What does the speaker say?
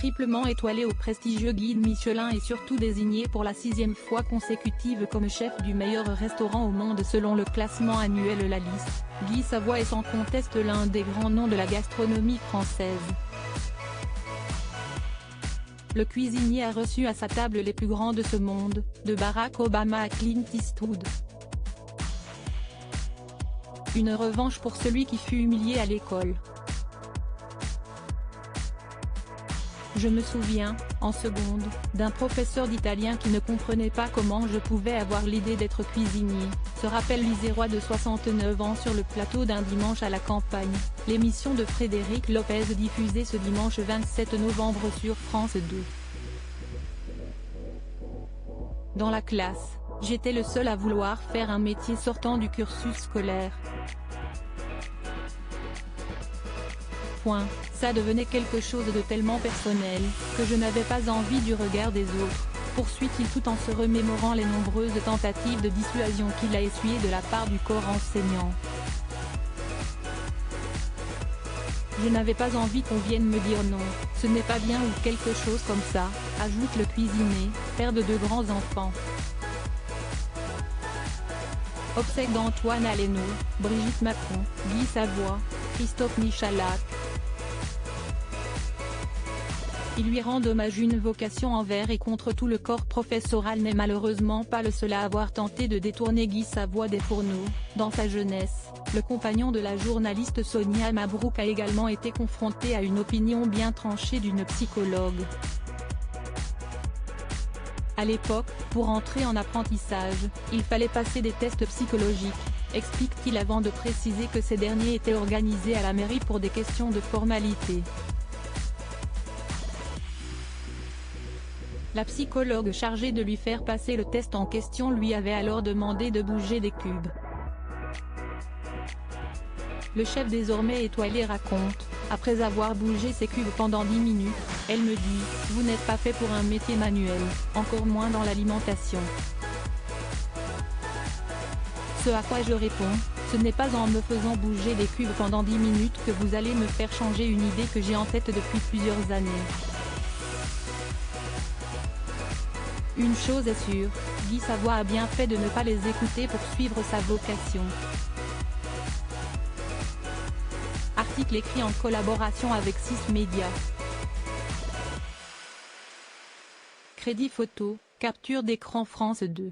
triplement étoilé au prestigieux guide Michelin est surtout désigné pour la 6e fois consécutive comme chef du meilleur restaurant au monde selon le classement annuel La Liste. Guy Savoy est sans conteste l'un des grands noms de la gastronomie française. Le cuisinier a reçu à sa table les plus grands de ce monde, de Barack Obama à Clint Eastwood. Une revanche pour celui qui fut humilié à l'école. Je me souviens, en seconde, d'un professeur d'italien qui ne comprenait pas comment je pouvais avoir l'idée d'être cuisinier, se rappelle l'Isérois de 69 ans sur le plateau d'un dimanche à la campagne, l'émission de Frédéric Lopez diffusée ce dimanche 27 novembre sur France 2. Dans la classe, j'étais le seul à vouloir faire un métier sortant du cursus scolaire. Ça devenait quelque chose de tellement personnel, que je n'avais pas envie du regard des autres, poursuit-il tout en se remémorant les nombreuses tentatives de dissuasion qu'il a essuyées de la part du corps enseignant. Je n'avais pas envie qu'on vienne me dire non, ce n'est pas bien ou quelque chose comme ça, ajoute le cuisinier, père de 2 grands enfants. Obsèques d'Antoine Aleno, Brigitte Macron, Guy Savoy, Christophe Michalak. Il lui rend hommage. Une vocation envers et contre tout le corps professoral n'est malheureusement pas le seul à avoir tenté de détourner Guy Savoy des fourneaux. Dans sa jeunesse, le compagnon de la journaliste Sonia Mabrouk a également été confronté à une opinion bien tranchée d'une psychologue. À l'époque, pour entrer en apprentissage, il fallait passer des tests psychologiques, explique-t-il avant de préciser que ces derniers étaient organisés à la mairie pour des questions de formalité. La psychologue chargée de lui faire passer le test en question lui avait alors demandé de bouger des cubes. Le chef désormais étoilé raconte, après avoir bougé ses cubes pendant 10 minutes, elle me dit, vous n'êtes pas fait pour un métier manuel, encore moins dans l'alimentation. Ce à quoi je réponds, ce n'est pas en me faisant bouger des cubes pendant 10 minutes que vous allez me faire changer une idée que j'ai en tête depuis plusieurs années. Une chose est sûre, Guy Savoy a bien fait de ne pas les écouter pour suivre sa vocation. Article écrit en collaboration avec 6 médias. Crédit photo, capture d'écran France 2.